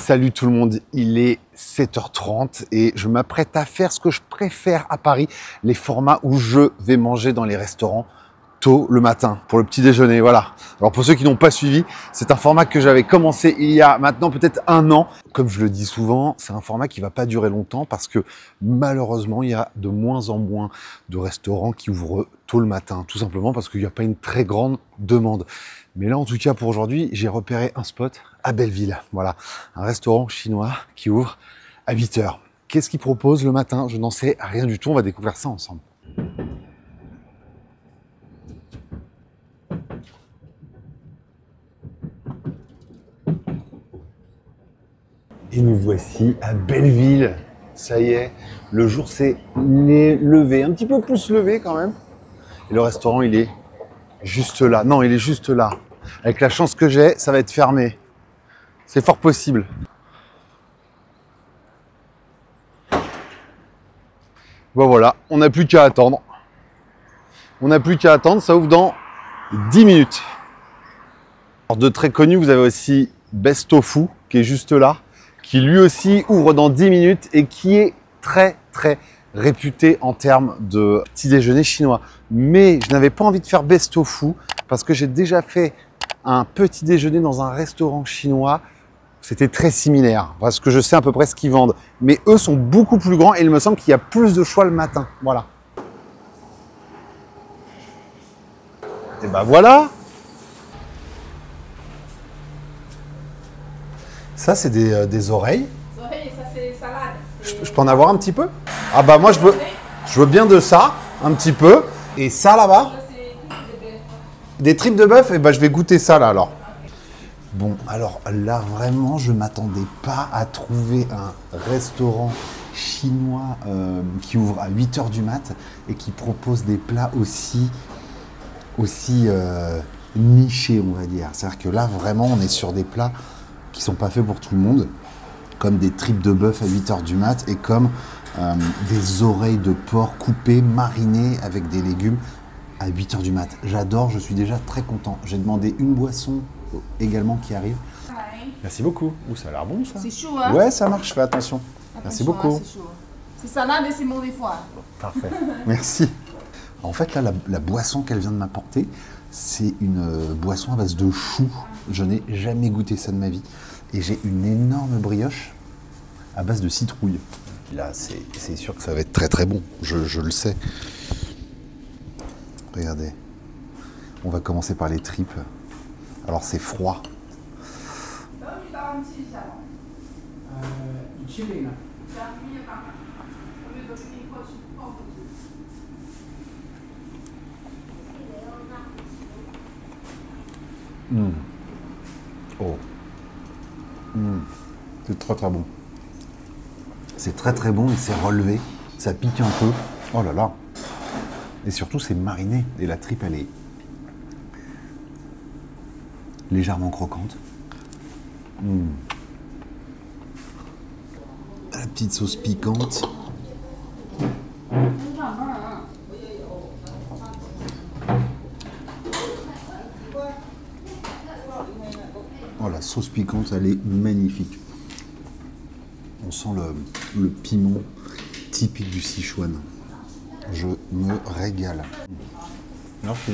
Salut tout le monde, il est 7h30 et je m'apprête à faire ce que je préfère à Paris, les formats où je vais manger dans les restaurants tôt le matin pour le petit déjeuner. Voilà. Alors pour ceux qui n'ont pas suivi, c'est un format que j'avais commencé il y a maintenant peut-être un an. Comme je le dis souvent, c'est un format qui va pas durer longtemps parce que malheureusement, il y a de moins en moins de restaurants qui ouvrent tôt le matin, tout simplement parce qu'il n'y a pas une très grande demande. Mais là, en tout cas, pour aujourd'hui, j'ai repéré un spot à Belleville. Voilà, un restaurant chinois qui ouvre à 8h. Qu'est-ce qu'il propose le matin? Je n'en sais rien du tout. On va découvrir ça ensemble. Et nous voici à Belleville. Ça y est, le jour s'est levé, un petit peu plus levé quand même. Et le restaurant, il est juste là. Non, il est juste là. Avec la chance que j'ai, ça va être fermé. C'est fort possible. Bon voilà, on n'a plus qu'à attendre. On n'a plus qu'à attendre, ça ouvre dans 10 minutes. Alors de très connu, vous avez aussi Best Tofu, qui est juste là, qui lui aussi ouvre dans 10 minutes et qui est très réputé en termes de petit déjeuner chinois. Mais je n'avais pas envie de faire Best Tofu parce que j'ai déjà fait un petit déjeuner dans un restaurant chinois. C'était très similaire parce que je sais à peu près ce qu'ils vendent. Mais eux sont beaucoup plus grands et il me semble qu'il y a plus de choix le matin. Voilà. Et ben voilà. Ça, c'est des oreilles. Oreilles, ça c'est salade. Je peux en avoir un petit peu? Ah bah moi, je veux bien de ça, un petit peu. Et ça là-bas? Ça c'est tripes de bœuf. Des tripes de bœuf? Et ben je vais goûter ça là alors. Bon, alors là, vraiment, je ne m'attendais pas à trouver un restaurant chinois qui ouvre à 8h du mat et qui propose des plats aussi nichés, on va dire. C'est-à-dire que là, vraiment, on est sur des plats qui ne sont pas faits pour tout le monde, comme des tripes de bœuf à 8h du mat et comme des oreilles de porc coupées, marinées avec des légumes à 8h du mat. J'adore, je suis déjà très content. J'ai demandé une boisson également qui arrive. Merci beaucoup. Ouh, ça a l'air bon ça. C'est chaud, hein? Ouais, ça marche, fais attention. Merci Attention, beaucoup. hein, c'est chaud. C'est salade et c'est mauvais foie. Parfait. Merci. En fait, là, la boisson qu'elle vient de m'apporter, c'est une boisson à base de choux. Je n'ai jamais goûté ça de ma vie. Et j'ai une énorme brioche à base de citrouille. Là, c'est sûr que ça va être très bon. Je le sais. Regardez. On va commencer par les tripes. Alors, c'est froid. Oh. C'est très bon. C'est très bon et c'est relevé. Ça pique un peu. Oh là là. Et surtout, c'est mariné. Et la tripe, elle est légèrement croquante. La petite sauce piquante. Oh, la sauce piquante, elle est magnifique. On sent le piment typique du Sichuan. Je me régale. Merci.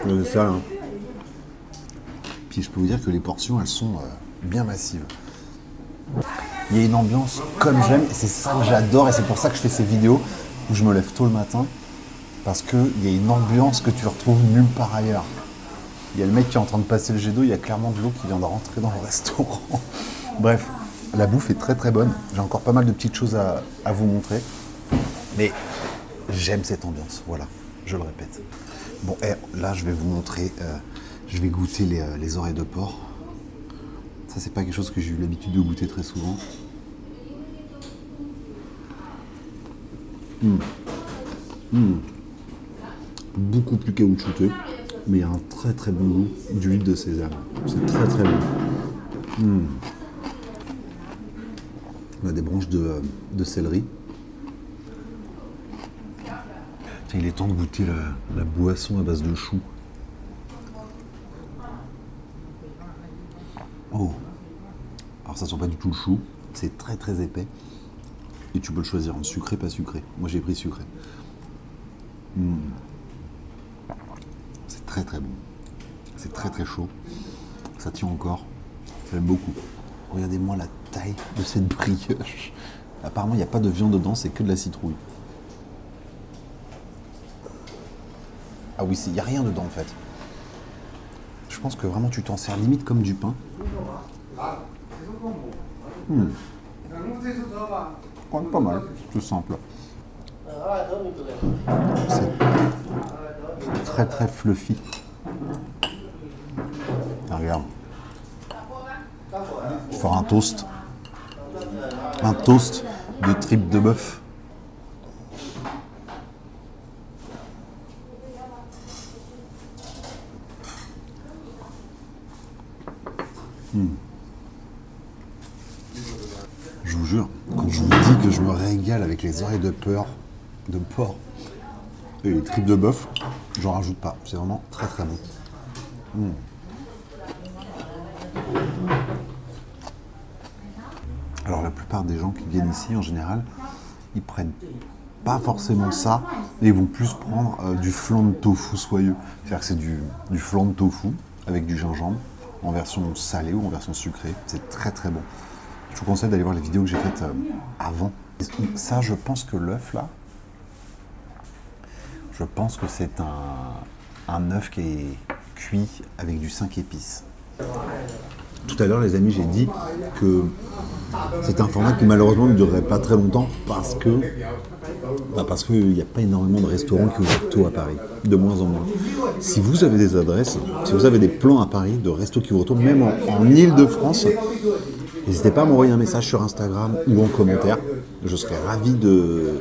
C'est ça, hein. Puis je peux vous dire que les portions, elles sont bien massives. Il y a une ambiance comme j'aime, et c'est ça que j'adore, et c'est pour ça que je fais ces vidéos où je me lève tôt le matin, parce qu'il y a une ambiance que tu retrouves nulle part ailleurs. Il y a le mec qui est en train de passer le jet d'eau, il y a clairement de l'eau qui vient de rentrer dans le restaurant. Bref, la bouffe est très bonne. J'ai encore pas mal de petites choses à vous montrer, mais j'aime cette ambiance, voilà, je le répète. Bon, là je vais vous montrer, je vais goûter les oreilles de porc. Ça, c'est pas quelque chose que j'ai eu l'habitude de goûter très souvent. Beaucoup plus caoutchouté, mais il y a un très bon goût d'huile de sésame. C'est très bon. On a des branches de céleri. Tiens, il est temps de goûter la boisson à base de choux. Oh. Alors ça sent pas du tout le chou. C'est très très épais. Et tu peux le choisir en sucré, pas sucré. Moi j'ai pris sucré. C'est très très bon. C'est très très chaud. Ça tient encore. J'aime beaucoup. Regardez-moi la taille de cette brioche. Apparemment il n'y a pas de viande dedans, c'est que de la citrouille. Ah oui, il n'y a rien dedans en fait. Je pense que vraiment tu t'en sers limite comme du pain. Ouais, pas mal, c'est simple. C'est très très fluffy. Ah, regarde. Je vais faire un toast. Un toast de tripes de bœuf. Je vous jure, quand je vous dis que je me régale avec les oreilles de porc et les tripes de bœuf, j'en rajoute pas. C'est vraiment très très bon. Alors la plupart des gens qui viennent ici, en général, ils prennent pas forcément ça, mais ils vont plus prendre du flan de tofu soyeux. C'est-à-dire que c'est du flan de tofu avec du gingembre en version salée ou en version sucrée. C'est très très bon. Je vous conseille d'aller voir les vidéos que j'ai faites avant. Ça, je pense que l'œuf là, je pense que c'est un œuf qui est cuit avec du 5 épices. Tout à l'heure, les amis, j'ai dit que c'est un format qui malheureusement ne durerait pas très longtemps parce qu'il n'y a pas énormément de restaurants qui ouvrent tôt à Paris, de moins en moins. Si vous avez des adresses, si vous avez des plans à Paris de restos qui ouvrent tôt, même en Ile-de-France, n'hésitez pas à m'envoyer un message sur Instagram ou en commentaire. Je serais ravi de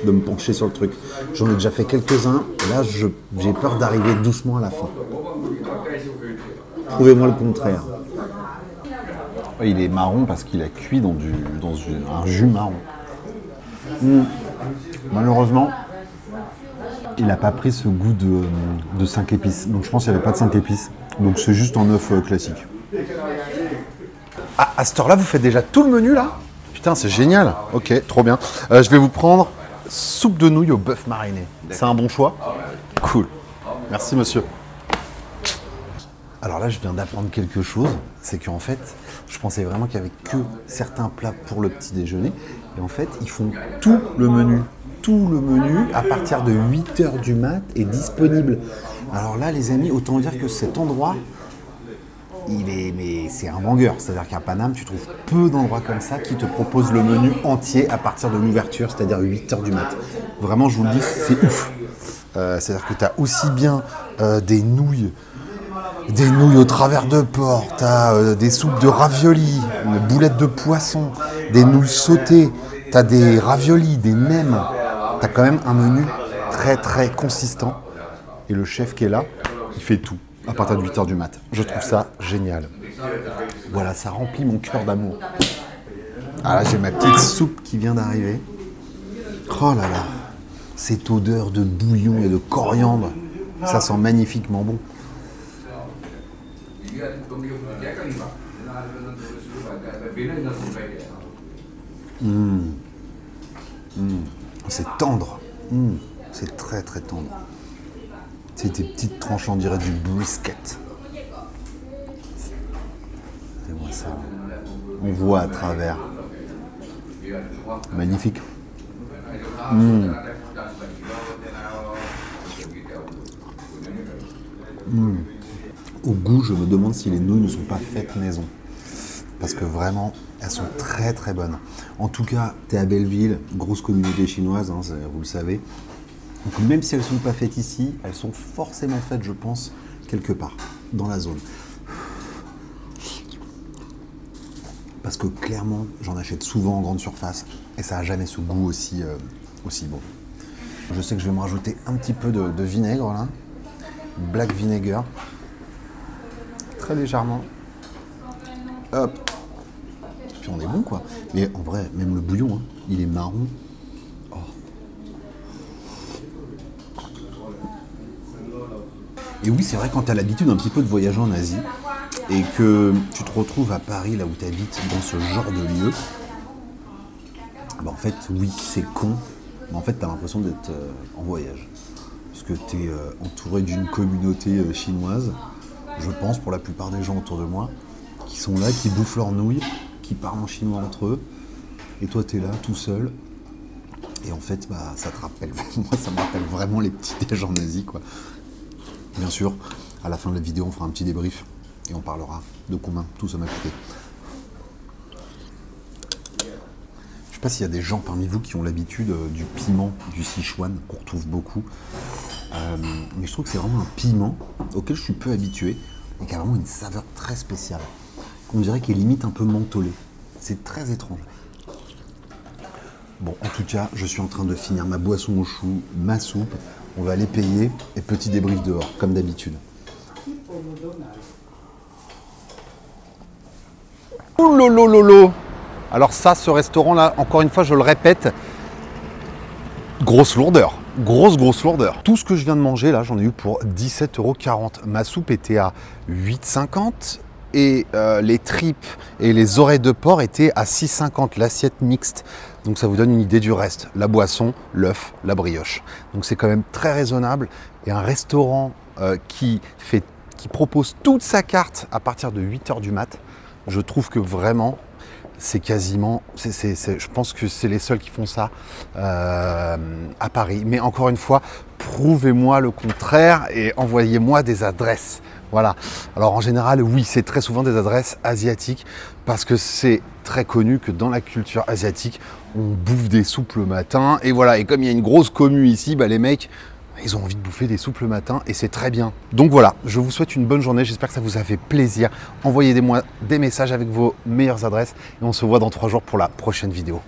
me pencher sur le truc. J'en ai déjà fait quelques-uns. Là, j'ai peur d'arriver doucement à la fin. Prouvez-moi le contraire. Il est marron parce qu'il a cuit dans un jus marron. Malheureusement, il n'a pas pris ce goût de 5 épices. Donc je pense qu'il n'y avait pas de 5 épices. Donc c'est juste un œuf classique. Ah, à cette heure-là, vous faites déjà tout le menu là? Putain, c'est génial. Ok, trop bien. Je vais vous prendre soupe de nouilles au bœuf mariné. C'est un bon choix? Cool. Merci monsieur. Alors là, je viens d'apprendre quelque chose. C'est qu'en fait, je pensais vraiment qu'il n'y avait que certains plats pour le petit déjeuner. Et en fait, ils font tout le menu. Tout le menu, à partir de 8h du mat, est disponible. Alors là, les amis, autant dire que cet endroit, c'est un banger. C'est-à-dire qu'à Paname, tu trouves peu d'endroits comme ça qui te proposent le menu entier à partir de l'ouverture, c'est-à-dire 8h du mat. Vraiment, je vous le dis, c'est ouf. C'est-à-dire que tu as aussi bien des nouilles au travers de porc, tu as des soupes de raviolis, des boulettes de poisson, des nouilles sautées, tu as des raviolis, des nems. Tu as quand même un menu très très consistant. Et le chef qui est là, il fait tout à partir de 8h du mat. Je trouve ça génial. Voilà, ça remplit mon cœur d'amour. Ah là, j'ai ma petite soupe qui vient d'arriver. Oh là là, cette odeur de bouillon et de coriandre, ça sent magnifiquement bon. C'est tendre. C'est très très tendre. C'est des petites tranches, on dirait du brisket. C'est moi ça. On voit à travers. Magnifique. Au goût, je me demande si les nouilles ne sont pas faites maison. Parce que vraiment, elles sont très très bonnes. En tout cas, tu es à Belleville, grosse communauté chinoise, hein, vous le savez. Donc même si elles ne sont pas faites ici, elles sont forcément faites, je pense, quelque part, dans la zone. Parce que clairement, j'en achète souvent en grande surface et ça n'a jamais ce goût aussi bon. Je sais que je vais me rajouter un petit peu de vinaigre là, black vinegar, très légèrement. Hop. Puis on est bon quoi. Mais en vrai, même le bouillon, hein, il est marron. Oh. Et oui, c'est vrai, quand tu as l'habitude un petit peu de voyager en Asie, et que tu te retrouves à Paris, là où tu habites, dans ce genre de lieu, bah en fait, oui, c'est con, mais en fait, tu as l'impression d'être en voyage. Parce que tu es entouré d'une communauté chinoise, je pense, pour la plupart des gens autour de moi, qui sont là, qui bouffent leurs nouilles, qui parlent en chinois entre eux, et toi, tu es là, tout seul. Et en fait, bah, ça te rappelle, moi, ça me rappelle vraiment les petits déj en Asie, quoi. Bien sûr, à la fin de la vidéo, on fera un petit débrief et on parlera de combien tout ça m'a coûté. Je sais pas s'il y a des gens parmi vous qui ont l'habitude du piment du Sichuan, qu'on retrouve beaucoup. Mais je trouve que c'est vraiment un piment auquel je suis peu habitué et qui a vraiment une saveur très spéciale. On dirait qu'il est limite un peu mentholé. C'est très étrange. Bon, en tout cas, je suis en train de finir ma boisson au chou, ma soupe. On va aller payer et petit débrief dehors, comme d'habitude. Ouh lolo. Alors ça, ce restaurant-là, encore une fois, je le répète, grosse lourdeur. Grosse lourdeur. Tout ce que je viens de manger, là, j'en ai eu pour 17,40 €. Ma soupe était à 8,50 € et les tripes et les oreilles de porc étaient à 6,50 €, l'assiette mixte. Donc ça vous donne une idée du reste. La boisson, l'œuf, la brioche. Donc c'est quand même très raisonnable. Et un restaurant qui propose toute sa carte à partir de 8 h du mat, je trouve que vraiment, c'est quasiment, je pense que c'est les seuls qui font ça à Paris. Mais encore une fois, prouvez-moi le contraire et envoyez-moi des adresses. Voilà. Alors en général, oui, c'est très souvent des adresses asiatiques parce que c'est très connu que dans la culture asiatique, on bouffe des soupes le matin. Et voilà, et comme il y a une grosse commu ici, bah, les mecs, ils ont envie de bouffer des soupes le matin et c'est très bien. Donc voilà, je vous souhaite une bonne journée. J'espère que ça vous a fait plaisir. Envoyez-moi des messages avec vos meilleures adresses et on se voit dans 3 jours pour la prochaine vidéo.